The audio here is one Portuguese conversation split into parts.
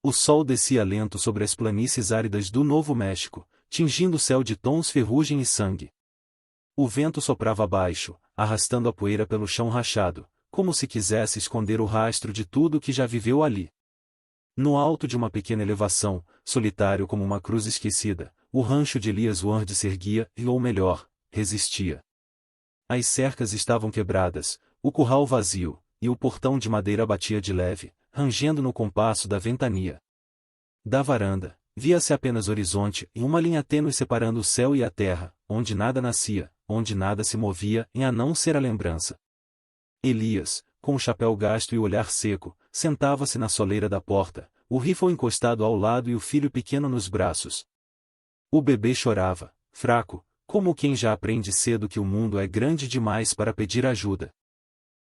O sol descia lento sobre as planícies áridas do Novo México, tingindo o céu de tons ferrugem e sangue. O vento soprava abaixo, arrastando a poeira pelo chão rachado, como se quisesse esconder o rastro de tudo que já viveu ali. No alto de uma pequena elevação, solitário como uma cruz esquecida, o rancho de Elias Ward se erguia e, ou melhor, resistia. As cercas estavam quebradas, o curral vazio, e o portão de madeira batia de leve, rangendo no compasso da ventania. Da varanda, via-se apenas horizonte e uma linha tênue separando o céu e a terra, onde nada nascia, onde nada se movia, a não ser a lembrança. Elias, com o chapéu gasto e o olhar seco, sentava-se na soleira da porta, o rifle encostado ao lado e o filho pequeno nos braços. O bebê chorava, fraco, como quem já aprende cedo que o mundo é grande demais para pedir ajuda.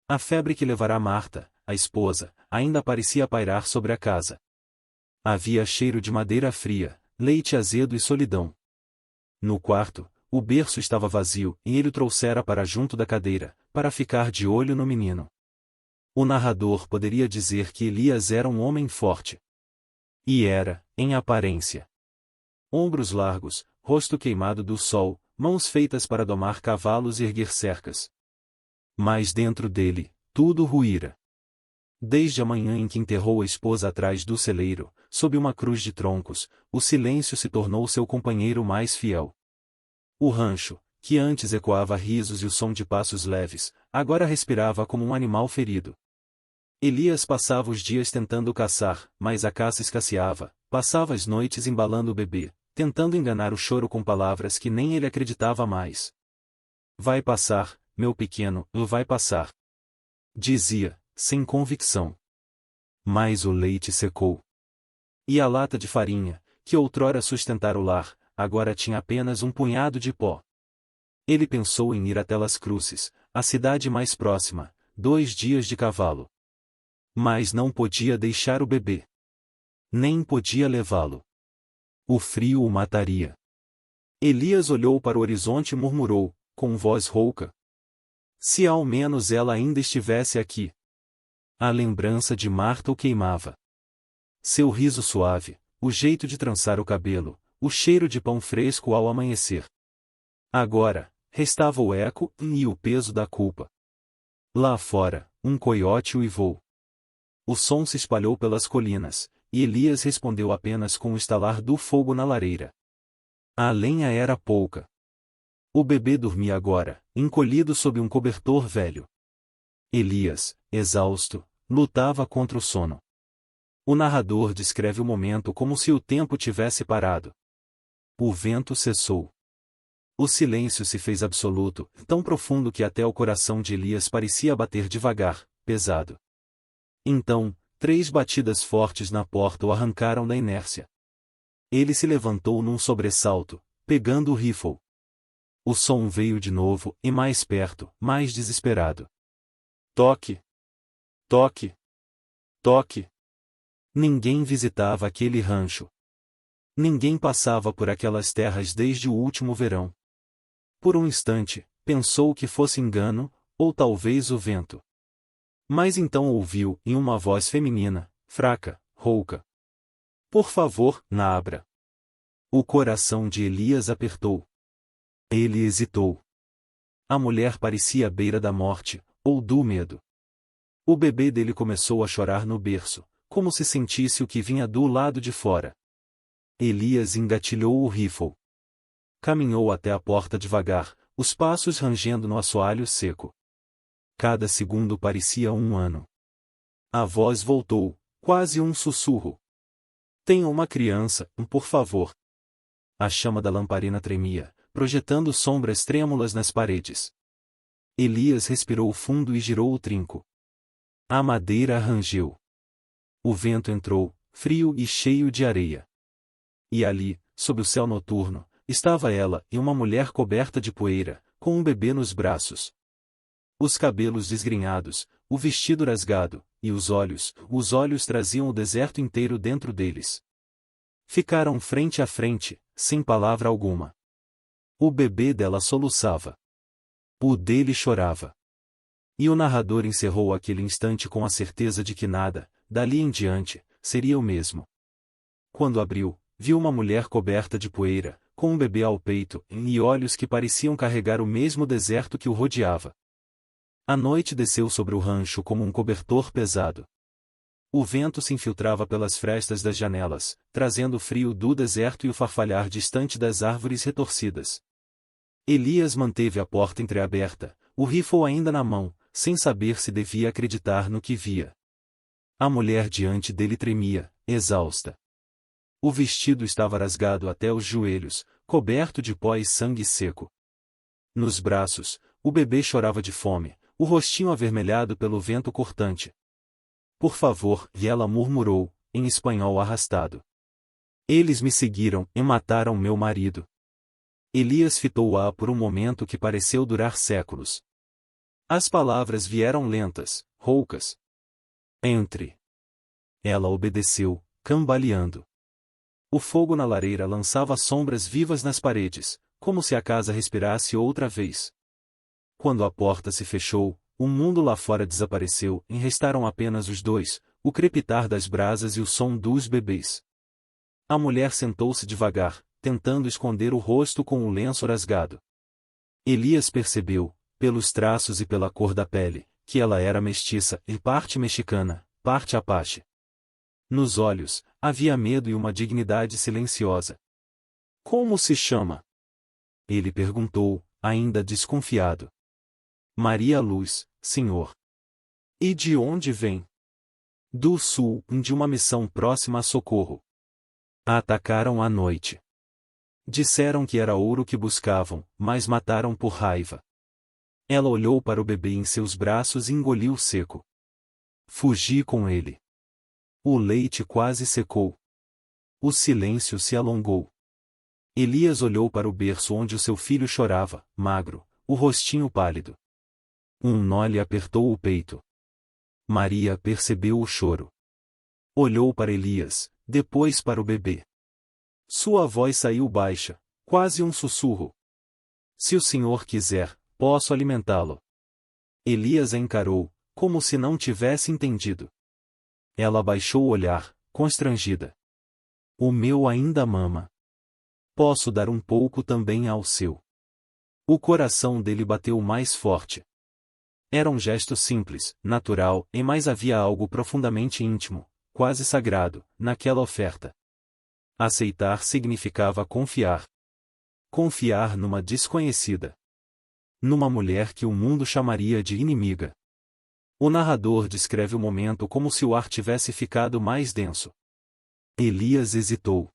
A febre que levará Marta, a esposa, ainda parecia pairar sobre a casa. Havia cheiro de madeira fria, leite azedo e solidão. No quarto, o berço estava vazio e ele o trouxera para junto da cadeira, para ficar de olho no menino. O narrador poderia dizer que Elias era um homem forte. E era, em aparência. Ombros largos, rosto queimado do sol, mãos feitas para domar cavalos e erguer cercas. Mas dentro dele, tudo ruíra. Desde a manhã em que enterrou a esposa atrás do celeiro, sob uma cruz de troncos, o silêncio se tornou seu companheiro mais fiel. O rancho, que antes ecoava risos e o som de passos leves, agora respirava como um animal ferido. Elias passava os dias tentando caçar, mas a caça escasseava, passava as noites embalando o bebê, tentando enganar o choro com palavras que nem ele acreditava mais. Vai passar, meu pequeno, vai passar. Dizia, sem convicção. Mas o leite secou. E a lata de farinha, que outrora sustentara o lar, agora tinha apenas um punhado de pó. Ele pensou em ir até Las Cruces, a cidade mais próxima, 2 dias de cavalo. Mas não podia deixar o bebê. Nem podia levá-lo. O frio o mataria. Elias olhou para o horizonte e murmurou, com voz rouca. Se ao menos ela ainda estivesse aqui. A lembrança de Marta o queimava. Seu riso suave, o jeito de trançar o cabelo, o cheiro de pão fresco ao amanhecer. Agora, restava o eco e o peso da culpa. Lá fora, um coiote uivou. O som se espalhou pelas colinas, e Elias respondeu apenas com o estalar do fogo na lareira. A lenha era pouca. O bebê dormia agora, encolhido sob um cobertor velho. Elias, exausto, lutava contra o sono. O narrador descreve o momento como se o tempo tivesse parado. O vento cessou. O silêncio se fez absoluto, tão profundo que até o coração de Elias parecia bater devagar, pesado. Então, 3 batidas fortes na porta o arrancaram da inércia. Ele se levantou num sobressalto, pegando o rifle. O som veio de novo, e mais perto, mais desesperado. Toque! Toque! Toque! Ninguém visitava aquele rancho. Ninguém passava por aquelas terras desde o último verão. Por um instante, pensou que fosse engano, ou talvez o vento. Mas então ouviu, em uma voz feminina, fraca, rouca. Por favor, abra. O coração de Elias apertou. Ele hesitou. A mulher parecia à beira da morte, ou do medo. O bebê dele começou a chorar no berço, como se sentisse o que vinha do lado de fora. Elias engatilhou o rifle. Caminhou até a porta devagar, os passos rangendo no assoalho seco. Cada segundo parecia um ano. A voz voltou, quase um sussurro. Tenha uma criança, por favor. A chama da lamparina tremia, projetando sombras trêmulas nas paredes. Elias respirou fundo e girou o trinco. A madeira rangeu. O vento entrou, frio e cheio de areia. E ali, sob o céu noturno, estava ela e uma mulher coberta de poeira, com um bebê nos braços. Os cabelos desgrenhados, o vestido rasgado, e os olhos traziam o deserto inteiro dentro deles. Ficaram frente a frente, sem palavra alguma. O bebê dela soluçava. O dele chorava. E o narrador encerrou aquele instante com a certeza de que nada, dali em diante, seria o mesmo. Quando abriu, viu uma mulher coberta de poeira, com um bebê ao peito, e olhos que pareciam carregar o mesmo deserto que o rodeava. A noite desceu sobre o rancho como um cobertor pesado. O vento se infiltrava pelas frestas das janelas, trazendo o frio do deserto e o farfalhar distante das árvores retorcidas. Elias manteve a porta entreaberta, o rifle ainda na mão, sem saber se devia acreditar no que via. A mulher diante dele tremia, exausta. O vestido estava rasgado até os joelhos, coberto de pó e sangue seco. Nos braços, o bebê chorava de fome, o rostinho avermelhado pelo vento cortante. Por favor, e ela murmurou, em espanhol arrastado. Eles me seguiram e mataram meu marido. Elias fitou-a por um momento que pareceu durar séculos. As palavras vieram lentas, roucas. Entre. Ela obedeceu, cambaleando. O fogo na lareira lançava sombras vivas nas paredes, como se a casa respirasse outra vez. Quando a porta se fechou, o mundo lá fora desapareceu e restaram apenas os dois, o crepitar das brasas e o som dos bebês. A mulher sentou-se devagar, tentando esconder o rosto com o lenço rasgado. Elias percebeu, pelos traços e pela cor da pele, que ela era mestiça e parte mexicana, parte apache. Nos olhos, havia medo e uma dignidade silenciosa. Como se chama? Ele perguntou, ainda desconfiado. Maria Luz, senhor. E de onde vem? Do sul, de uma missão próxima a Socorro. A atacaram à noite. Disseram que era ouro que buscavam, mas mataram por raiva. Ela olhou para o bebê em seus braços e engoliu seco. Fugi com ele. O leite quase secou. O silêncio se alongou. Elias olhou para o berço onde o seu filho chorava, magro, o rostinho pálido. Um nó lhe apertou o peito. Maria percebeu o choro. Olhou para Elias, depois para o bebê. Sua voz saiu baixa, quase um sussurro. Se o senhor quiser, posso alimentá-lo. Elias a encarou, como se não tivesse entendido. Ela baixou o olhar, constrangida. O meu ainda mama. Posso dar um pouco também ao seu. O coração dele bateu mais forte. Era um gesto simples, natural, mas havia algo profundamente íntimo, quase sagrado, naquela oferta. Aceitar significava confiar. Confiar numa desconhecida. Numa mulher que o mundo chamaria de inimiga. O narrador descreve o momento como se o ar tivesse ficado mais denso. Elias hesitou.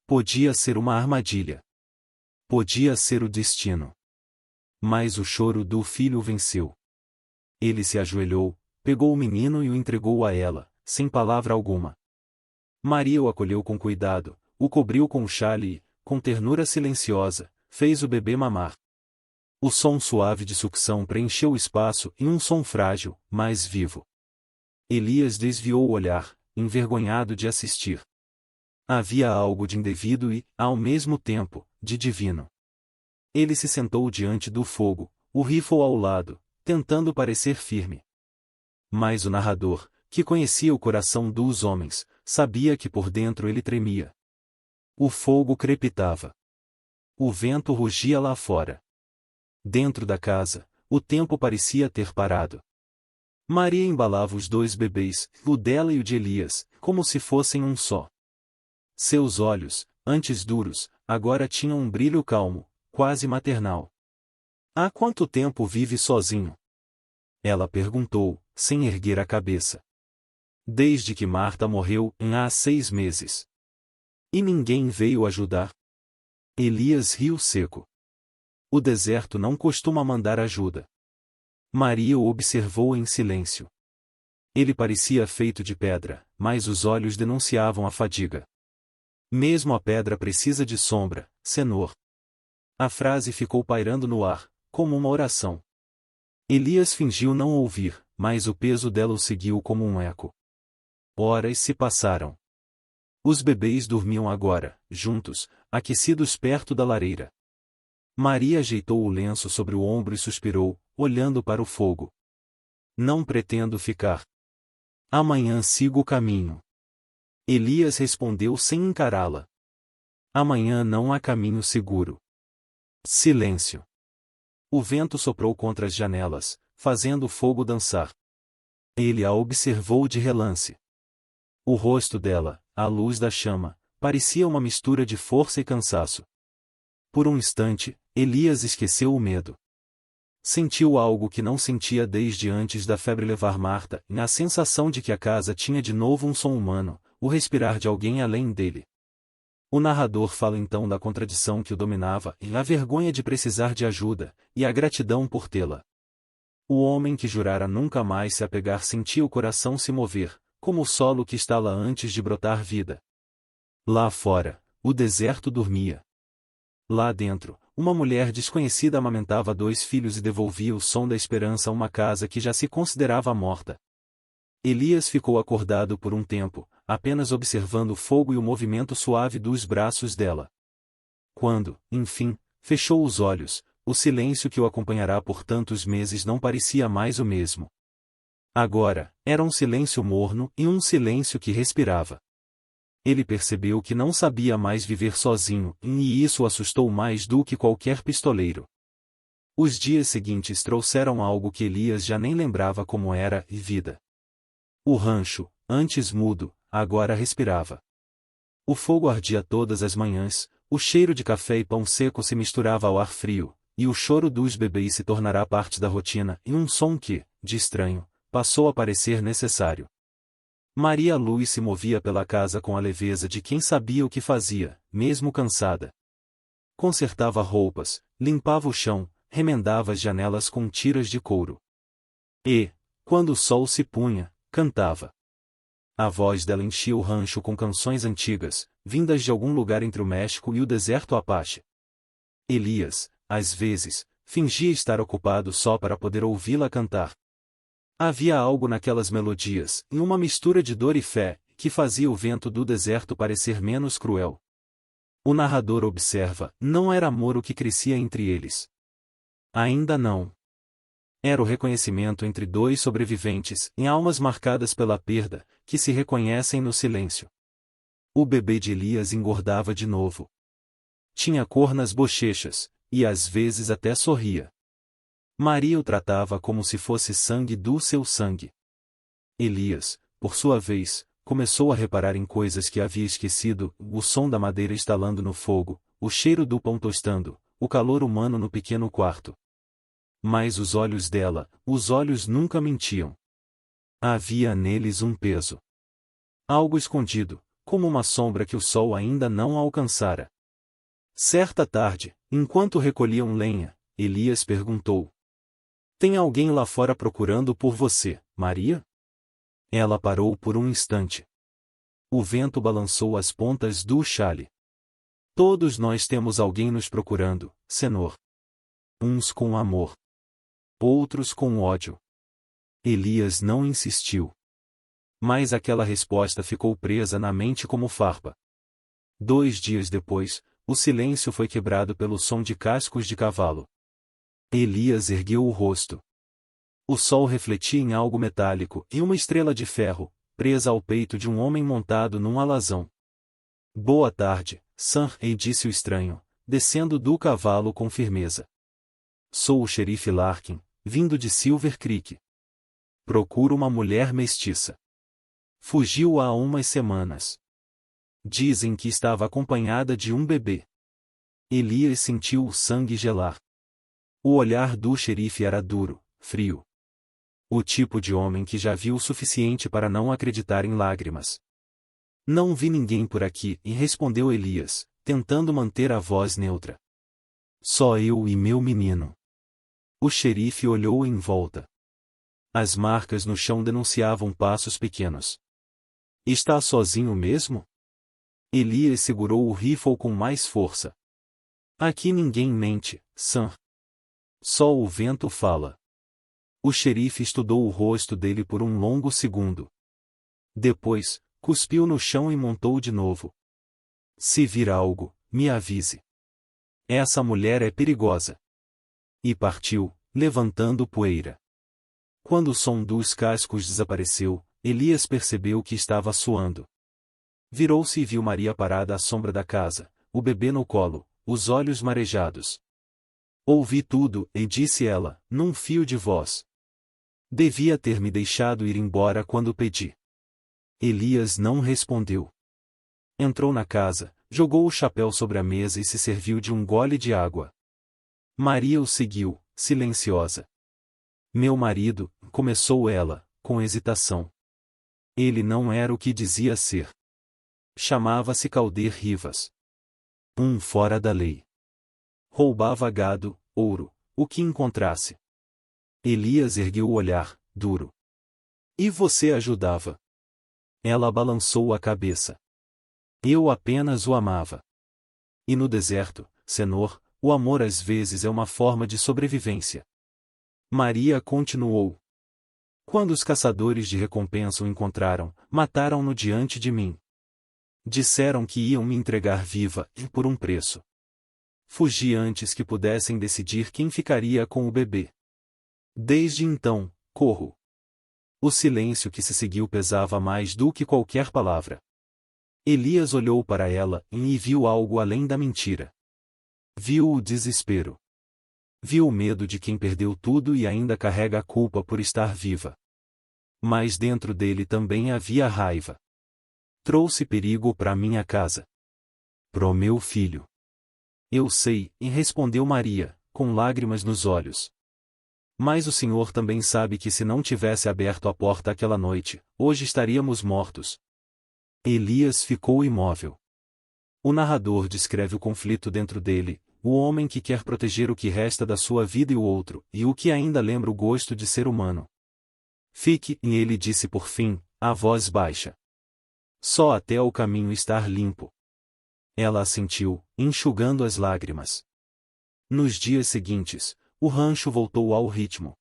Podia ser uma armadilha. Podia ser o destino. Mas o choro do filho venceu. Ele se ajoelhou, pegou o menino e o entregou a ela, sem palavra alguma. Maria o acolheu com cuidado, o cobriu com o xale e, com ternura silenciosa, fez o bebê mamar. O som suave de sucção preencheu o espaço e um som frágil, mas vivo. Elias desviou o olhar, envergonhado de assistir. Havia algo de indevido e, ao mesmo tempo, de divino. Ele se sentou diante do fogo, o rifle ao lado, tentando parecer firme. Mas o narrador, que conhecia o coração dos homens, sabia que por dentro ele tremia. O fogo crepitava. O vento rugia lá fora. Dentro da casa, o tempo parecia ter parado. Maria embalava os dois bebês, o dela e o de Elias, como se fossem um só. Seus olhos, antes duros, agora tinham um brilho calmo, quase maternal. Há quanto tempo vive sozinho? Ela perguntou, sem erguer a cabeça. Desde que Marta morreu, há 6 meses. E ninguém veio ajudar? Elias riu seco. O deserto não costuma mandar ajuda. Maria o observou em silêncio. Ele parecia feito de pedra, mas os olhos denunciavam a fadiga. Mesmo a pedra precisa de sombra, Senhor. A frase ficou pairando no ar, como uma oração. Elias fingiu não ouvir, mas o peso dela o seguiu como um eco. Horas se passaram. Os bebês dormiam agora, juntos, aquecidos perto da lareira. Maria ajeitou o lenço sobre o ombro e suspirou, olhando para o fogo. Não pretendo ficar. Amanhã sigo o caminho. Elias respondeu sem encará-la. Amanhã não há caminho seguro. Silêncio. O vento soprou contra as janelas, fazendo o fogo dançar. Ele a observou de relance. O rosto dela, à luz da chama, parecia uma mistura de força e cansaço. Por um instante, Elias esqueceu o medo. Sentiu algo que não sentia desde antes da febre levar Marta, a sensação de que a casa tinha de novo um som humano, o respirar de alguém além dele. O narrador fala então da contradição que o dominava, e a vergonha de precisar de ajuda, e a gratidão por tê-la. O homem que jurara nunca mais se apegar sentia o coração se mover, como o solo que estala antes de brotar vida. Lá fora, o deserto dormia. Lá dentro, uma mulher desconhecida amamentava 2 filhos e devolvia o som da esperança a uma casa que já se considerava morta. Elias ficou acordado por um tempo, apenas observando o fogo e o movimento suave dos braços dela. Quando, enfim, fechou os olhos, o silêncio que o acompanhará por tantos meses não parecia mais o mesmo. Agora, era um silêncio morno e um silêncio que respirava. Ele percebeu que não sabia mais viver sozinho, e isso o assustou mais do que qualquer pistoleiro. Os dias seguintes trouxeram algo que Elias já nem lembrava como era, e vida. O rancho, antes mudo, agora respirava. O fogo ardia todas as manhãs, o cheiro de café e pão seco se misturava ao ar frio, e o choro dos bebês se tornará parte da rotina, e um som que, de estranho, passou a parecer necessário. Maria Luz se movia pela casa com a leveza de quem sabia o que fazia, mesmo cansada. Consertava roupas, limpava o chão, remendava as janelas com tiras de couro. E, quando o sol se punha, cantava. A voz dela enchia o rancho com canções antigas, vindas de algum lugar entre o México e o deserto Apache. Elias, às vezes, fingia estar ocupado só para poder ouvi-la cantar. Havia algo naquelas melodias, em uma mistura de dor e fé, que fazia o vento do deserto parecer menos cruel. O narrador observa, não era amor o que crescia entre eles. Ainda não. Era o reconhecimento entre 2 sobreviventes, em almas marcadas pela perda, que se reconhecem no silêncio. O bebê de Elias engordava de novo. Tinha cor nas bochechas, e às vezes até sorria. Maria o tratava como se fosse sangue do seu sangue. Elias, por sua vez, começou a reparar em coisas que havia esquecido, o som da madeira estalando no fogo, o cheiro do pão tostando, o calor humano no pequeno quarto. Mas os olhos dela, os olhos nunca mentiam. Havia neles um peso. Algo escondido, como uma sombra que o sol ainda não alcançara. Certa tarde, enquanto recolhiam lenha, Elias perguntou: "Tem alguém lá fora procurando por você, Maria?" Ela parou por um instante. O vento balançou as pontas do xale. "Todos nós temos alguém nos procurando, Senhor. Uns com amor. Outros com ódio." Elias não insistiu. Mas aquela resposta ficou presa na mente como farpa. 2 dias depois, o silêncio foi quebrado pelo som de cascos de cavalo. Elias ergueu o rosto. O sol refletia em algo metálico e uma estrela de ferro, presa ao peito de um homem montado num alazão. "Boa tarde, Sanhei", disse o estranho, descendo do cavalo com firmeza. "Sou o xerife Larkin, vindo de Silver Creek. Procuro uma mulher mestiça. Fugiu há umas semanas. Dizem que estava acompanhada de um bebê." Elias sentiu o sangue gelar. O olhar do xerife era duro, frio. O tipo de homem que já viu o suficiente para não acreditar em lágrimas. "Não vi ninguém por aqui", e respondeu Elias, tentando manter a voz neutra. "Só eu e meu menino." O xerife olhou em volta. As marcas no chão denunciavam passos pequenos. "Está sozinho mesmo?" Elias segurou o rifle com mais força. "Aqui ninguém mente, Sam. Só o vento fala." O xerife estudou o rosto dele por um longo segundo. Depois, cuspiu no chão e montou de novo. "Se vir algo, me avise. Essa mulher é perigosa." E partiu, levantando poeira. Quando o som dos cascos desapareceu, Elias percebeu que estava suando. Virou-se e viu Maria parada à sombra da casa, o bebê no colo, os olhos marejados. Ouvi tudo, e disse ela, num fio de voz. Devia ter me deixado ir embora quando pedi. Elias não respondeu. Entrou na casa, jogou o chapéu sobre a mesa e se serviu de um gole de água. Maria o seguiu, silenciosa. Meu marido, começou ela, com hesitação. Ele não era o que dizia ser. Chamava-se Calder Rivas. Um fora da lei. Roubava gado, ouro, o que encontrasse. Elias ergueu o olhar, duro. E você ajudava? Ela balançou a cabeça. Eu apenas o amava. E no deserto, Senhor, o amor às vezes é uma forma de sobrevivência. Maria continuou. Quando os caçadores de recompensa o encontraram, mataram-no diante de mim. Disseram que iam me entregar viva, e por um preço. Fugi antes que pudessem decidir quem ficaria com o bebê. Desde então, corro. O silêncio que se seguiu pesava mais do que qualquer palavra. Elias olhou para ela e viu algo além da mentira. Viu o desespero. Viu o medo de quem perdeu tudo e ainda carrega a culpa por estar viva. Mas dentro dele também havia raiva. Trouxe perigo para minha casa. Pro meu filho. Eu sei, e respondeu Maria, com lágrimas nos olhos. Mas o Senhor também sabe que se não tivesse aberto a porta aquela noite, hoje estaríamos mortos. Elias ficou imóvel. O narrador descreve o conflito dentro dele, o homem que quer proteger o que resta da sua vida e o outro, e o que ainda lembra o gosto de ser humano. Fique, e ele disse por fim, a voz baixa. Só até o caminho estar limpo. Ela assentiu, enxugando as lágrimas. Nos dias seguintes, o rancho voltou ao ritmo.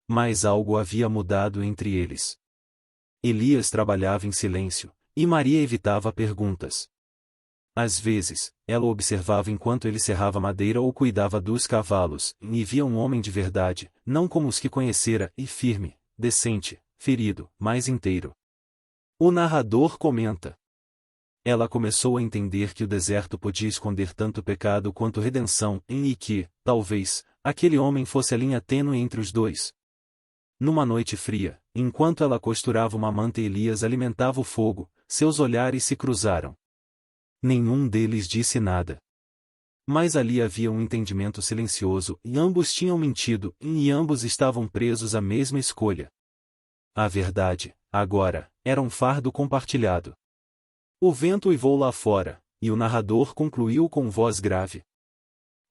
Mas algo havia mudado entre eles. Elias trabalhava em silêncio, e Maria evitava perguntas. Às vezes, ela o observava enquanto ele serrava madeira ou cuidava dos cavalos, e via um homem de verdade, não como os que conhecera, e firme, decente, ferido, mas inteiro. O narrador comenta. Ela começou a entender que o deserto podia esconder tanto pecado quanto redenção, e que, talvez, aquele homem fosse a linha tênue entre os dois. Numa noite fria, enquanto ela costurava uma manta e Elias alimentava o fogo, seus olhares se cruzaram. Nenhum deles disse nada. Mas ali havia um entendimento silencioso, e ambos tinham mentido, e ambos estavam presos à mesma escolha. A verdade, agora, era um fardo compartilhado. O vento uivou lá fora, e o narrador concluiu com voz grave.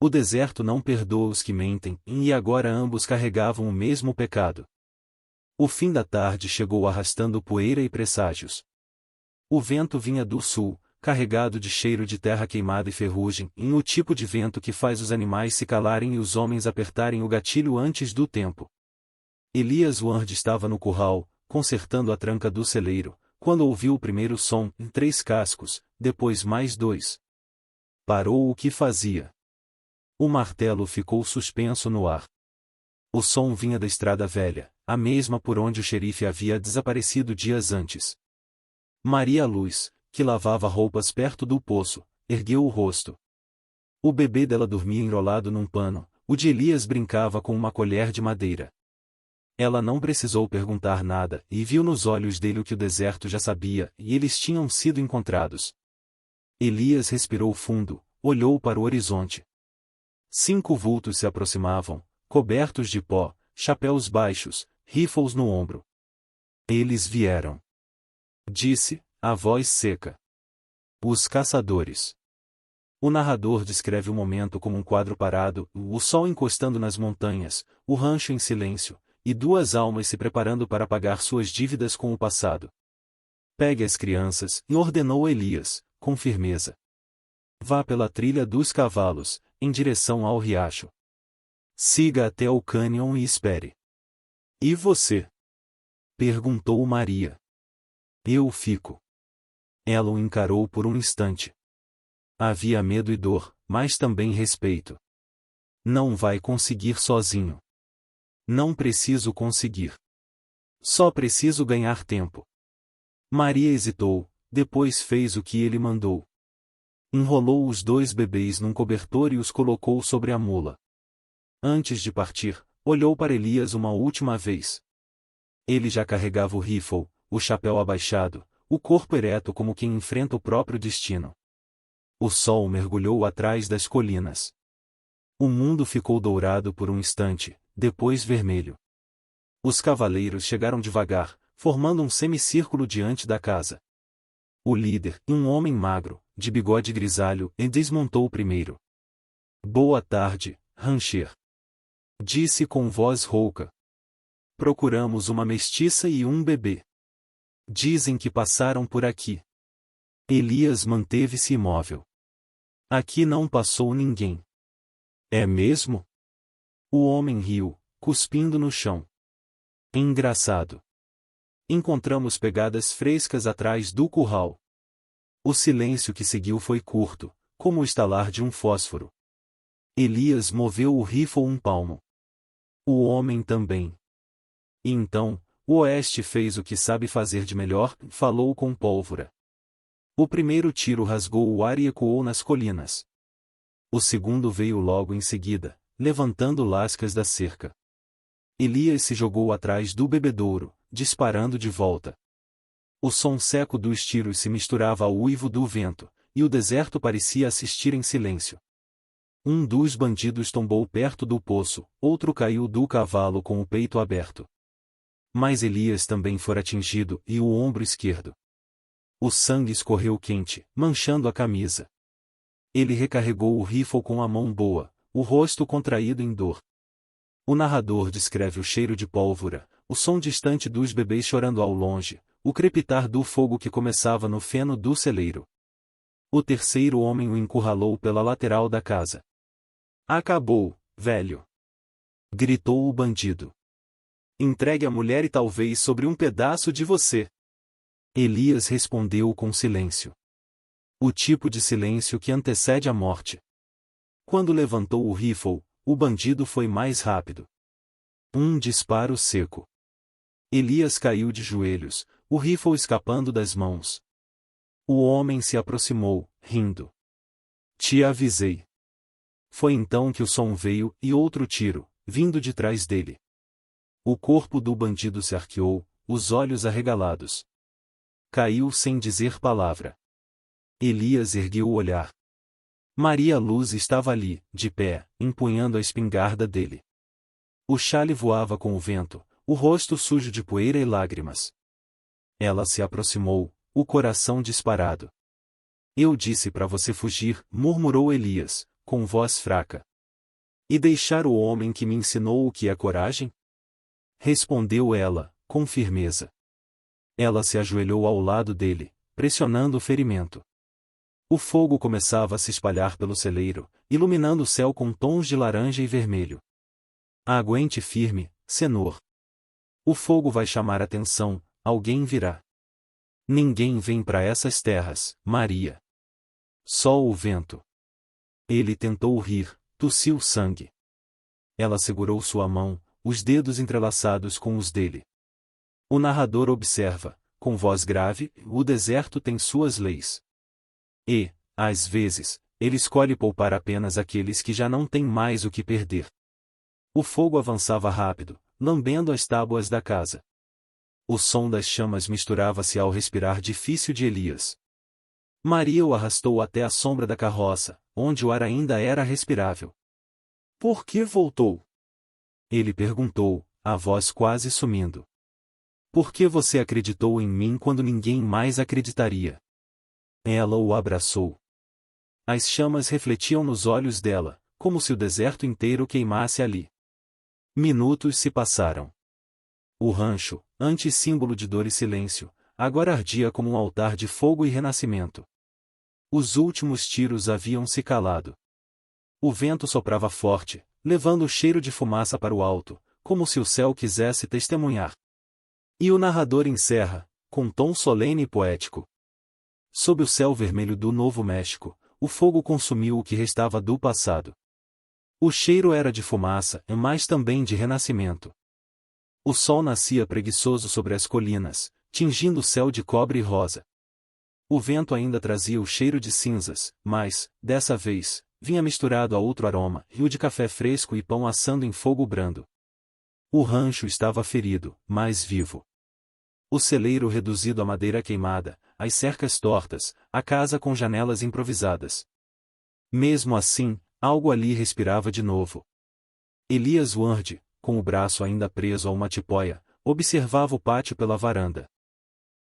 O deserto não perdoa os que mentem, e agora ambos carregavam o mesmo pecado. O fim da tarde chegou arrastando poeira e presságios. O vento vinha do sul, carregado de cheiro de terra queimada e ferrugem, e o tipo de vento que faz os animais se calarem e os homens apertarem o gatilho antes do tempo. Elias Ward estava no curral, consertando a tranca do celeiro, quando ouviu o primeiro som, 3 cascos, depois mais 2. Parou o que fazia. O martelo ficou suspenso no ar. O som vinha da estrada velha, a mesma por onde o xerife havia desaparecido dias antes. Maria Luz, que lavava roupas perto do poço, ergueu o rosto. O bebê dela dormia enrolado num pano, o de Elias brincava com uma colher de madeira. Ela não precisou perguntar nada, e viu nos olhos dele o que o deserto já sabia, e eles tinham sido encontrados. Elias respirou fundo, olhou para o horizonte. 5 vultos se aproximavam, cobertos de pó, chapéus baixos, rifles no ombro. Eles vieram. Disse, a voz seca. Os caçadores. O narrador descreve o momento como um quadro parado, o sol encostando nas montanhas, o rancho em silêncio, e 2 almas se preparando para pagar suas dívidas com o passado. Pegue as crianças, e ordenou Elias, com firmeza. Vá pela trilha dos cavalos, em direção ao riacho. Siga até o cânion e espere. E você? Perguntou Maria. Eu fico. Ela o encarou por um instante. Havia medo e dor, mas também respeito. Não vai conseguir sozinho. Não preciso conseguir. Só preciso ganhar tempo. Maria hesitou, depois fez o que ele mandou. Enrolou os 2 bebês num cobertor e os colocou sobre a mula. Antes de partir, olhou para Elias uma última vez. Ele já carregava o rifle, o chapéu abaixado, o corpo ereto como quem enfrenta o próprio destino. O sol mergulhou atrás das colinas. O mundo ficou dourado por um instante, depois vermelho. Os cavaleiros chegaram devagar, formando um semicírculo diante da casa. O líder, um homem magro, de bigode grisalho, desmontou primeiro. Boa tarde, Rancher. Disse com voz rouca. Procuramos uma mestiça e um bebê. Dizem que passaram por aqui. Elias manteve-se imóvel. Aqui não passou ninguém. É mesmo? O homem riu, cuspindo no chão. Engraçado. Encontramos pegadas frescas atrás do curral. O silêncio que seguiu foi curto, como o estalar de um fósforo. Elias moveu o rifle um palmo. O homem também. E então, o Oeste fez o que sabe fazer de melhor, falou com pólvora. O primeiro tiro rasgou o ar e ecoou nas colinas. O segundo veio logo em seguida, levantando lascas da cerca. Elias se jogou atrás do bebedouro, disparando de volta. O som seco dos tiros se misturava ao uivo do vento, e o deserto parecia assistir em silêncio. Um dos bandidos tombou perto do poço, outro caiu do cavalo com o peito aberto. Mas Elias também fora atingido e o ombro esquerdo. O sangue escorreu quente, manchando a camisa. Ele recarregou o rifle com a mão boa, o rosto contraído em dor. O narrador descreve o cheiro de pólvora, o som distante dos bebês chorando ao longe, o crepitar do fogo que começava no feno do celeiro. O terceiro homem o encurralou pela lateral da casa. Acabou, velho! Gritou o bandido. Entregue a mulher e talvez sobre um pedaço de você. Elias respondeu com silêncio. O tipo de silêncio que antecede a morte. Quando levantou o rifle, o bandido foi mais rápido. Um disparo seco. Elias caiu de joelhos, o rifle escapando das mãos. O homem se aproximou, rindo. Te avisei. Foi então que o som veio e outro tiro, vindo de trás dele. O corpo do bandido se arqueou, os olhos arregalados. Caiu sem dizer palavra. Elias ergueu o olhar. Maria Luz estava ali, de pé, empunhando a espingarda dele. O chale voava com o vento, o rosto sujo de poeira e lágrimas. Ela se aproximou, o coração disparado. Eu disse para você fugir, murmurou Elias, com voz fraca. E deixar o homem que me ensinou o que é coragem? Respondeu ela, com firmeza. Ela se ajoelhou ao lado dele, pressionando o ferimento. O fogo começava a se espalhar pelo celeiro, iluminando o céu com tons de laranja e vermelho. Aguente firme, Senhor. O fogo vai chamar atenção, alguém virá. Ninguém vem para essas terras, Maria. Só o vento. Ele tentou rir, tossiu sangue. Ela segurou sua mão, os dedos entrelaçados com os dele. O narrador observa, com voz grave, o deserto tem suas leis. E, às vezes, ele escolhe poupar apenas aqueles que já não têm mais o que perder. O fogo avançava rápido, lambendo as tábuas da casa. O som das chamas misturava-se ao respirar difícil de Elias. Maria o arrastou até a sombra da carroça, onde o ar ainda era respirável. Por que voltou? Ele perguntou, a voz quase sumindo. Por que você acreditou em mim quando ninguém mais acreditaria? Ela o abraçou. As chamas refletiam nos olhos dela, como se o deserto inteiro queimasse ali. Minutos se passaram. O rancho, antes símbolo de dor e silêncio, agora ardia como um altar de fogo e renascimento. Os últimos tiros haviam se calado. O vento soprava forte, levando o cheiro de fumaça para o alto, como se o céu quisesse testemunhar. E o narrador encerra, com tom solene e poético. Sob o céu vermelho do Novo México, o fogo consumiu o que restava do passado. O cheiro era de fumaça, mas também de renascimento. O sol nascia preguiçoso sobre as colinas, tingindo o céu de cobre e rosa. O vento ainda trazia o cheiro de cinzas, mas, dessa vez, vinha misturado a outro aroma, rio de café fresco e pão assando em fogo brando. O rancho estava ferido, mas vivo. O celeiro reduzido a madeira queimada, as cercas tortas, a casa com janelas improvisadas. Mesmo assim, algo ali respirava de novo. Elias Ward, com o braço ainda preso a uma tipóia, observava o pátio pela varanda.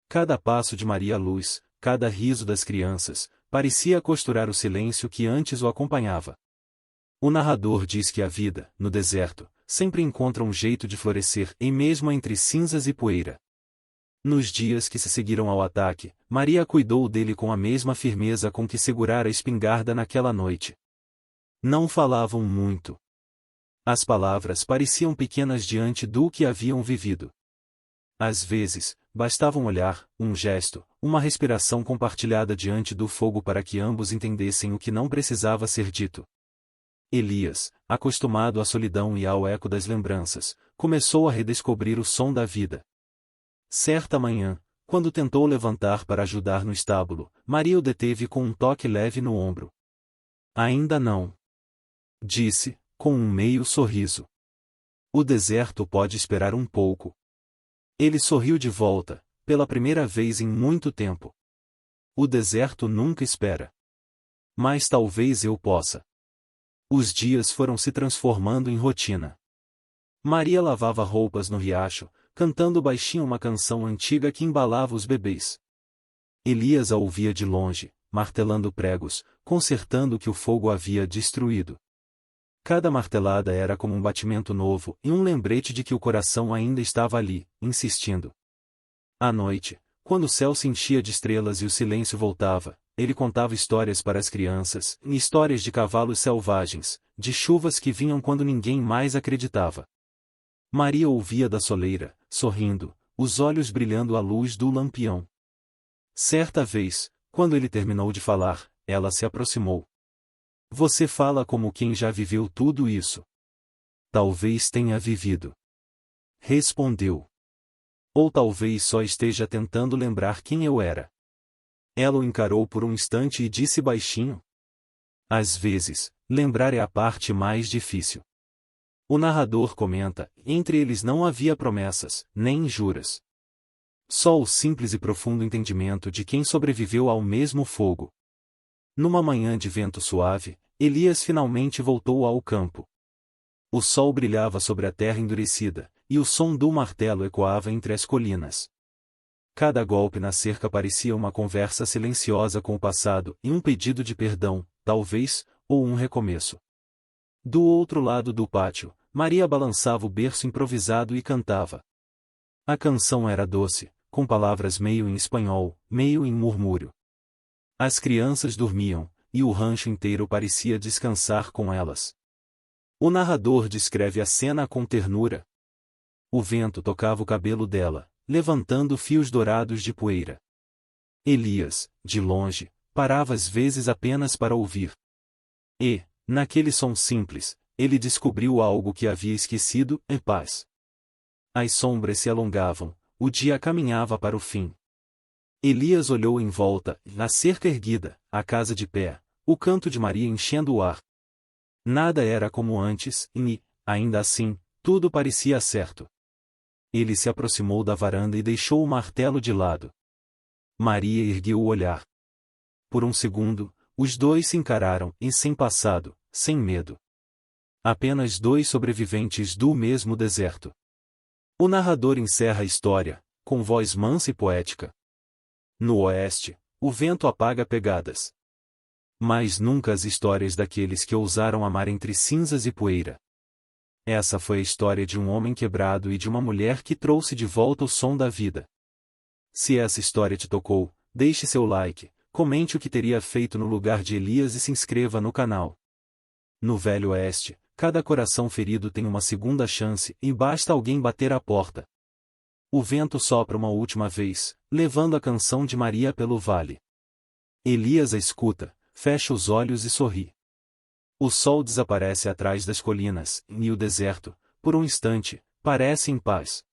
Cada passo de Maria Luz, cada riso das crianças, parecia costurar o silêncio que antes o acompanhava. O narrador diz que a vida, no deserto, sempre encontra um jeito de florescer em mesmo entre cinzas e poeira. Nos dias que se seguiram ao ataque, Maria cuidou dele com a mesma firmeza com que segurara a espingarda naquela noite. Não falavam muito. As palavras pareciam pequenas diante do que haviam vivido. Às vezes, bastava um olhar, um gesto, uma respiração compartilhada diante do fogo para que ambos entendessem o que não precisava ser dito. Elias, acostumado à solidão e ao eco das lembranças, começou a redescobrir o som da vida. Certa manhã, quando tentou levantar para ajudar no estábulo, Maria o deteve com um toque leve no ombro. Ainda não. Disse, com um meio sorriso. O deserto pode esperar um pouco. Ele sorriu de volta, pela primeira vez em muito tempo. O deserto nunca espera. Mas talvez eu possa. Os dias foram se transformando em rotina. Maria lavava roupas no riacho, cantando baixinho uma canção antiga que embalava os bebês. Elias a ouvia de longe, martelando pregos, consertando o que o fogo havia destruído. Cada martelada era como um batimento novo e um lembrete de que o coração ainda estava ali, insistindo. À noite, quando o céu se enchia de estrelas e o silêncio voltava, ele contava histórias para as crianças, histórias de cavalos selvagens, de chuvas que vinham quando ninguém mais acreditava. Maria ouvia da soleira, sorrindo, os olhos brilhando à luz do lampião. Certa vez, quando ele terminou de falar, ela se aproximou. Você fala como quem já viveu tudo isso. Talvez tenha vivido. Respondeu. Ou talvez só esteja tentando lembrar quem eu era. Ela o encarou por um instante e disse baixinho. Às vezes, lembrar é a parte mais difícil. O narrador comenta, entre eles não havia promessas, nem juras. Só o simples e profundo entendimento de quem sobreviveu ao mesmo fogo. Numa manhã de vento suave, Elias finalmente voltou ao campo. O sol brilhava sobre a terra endurecida, e o som do martelo ecoava entre as colinas. Cada golpe na cerca parecia uma conversa silenciosa com o passado e um pedido de perdão, talvez, ou um recomeço. Do outro lado do pátio, Maria balançava o berço improvisado e cantava. A canção era doce, com palavras meio em espanhol, meio em murmúrio. As crianças dormiam, e o rancho inteiro parecia descansar com elas. O narrador descreve a cena com ternura. O vento tocava o cabelo dela, levantando fios dourados de poeira. Elias, de longe, parava às vezes apenas para ouvir. E, naquele som simples, ele descobriu algo que havia esquecido, em paz. As sombras se alongavam, o dia caminhava para o fim. Elias olhou em volta, a cerca erguida, a casa de pé, o canto de Maria enchendo o ar. Nada era como antes, e, ainda assim, tudo parecia certo. Ele se aproximou da varanda e deixou o martelo de lado. Maria ergueu o olhar. Por um segundo, os dois se encararam, e sem passado, sem medo. Apenas dois sobreviventes do mesmo deserto. O narrador encerra a história, com voz mansa e poética. No oeste, o vento apaga pegadas. Mas nunca as histórias daqueles que ousaram amar entre cinzas e poeira. Essa foi a história de um homem quebrado e de uma mulher que trouxe de volta o som da vida. Se essa história te tocou, deixe seu like, comente o que teria feito no lugar de Elias e se inscreva no canal. No Velho Oeste, cada coração ferido tem uma segunda chance e basta alguém bater a porta. O vento sopra uma última vez, levando a canção de Maria pelo vale. Elias a escuta, fecha os olhos e sorri. O sol desaparece atrás das colinas, e o deserto, por um instante, parece em paz.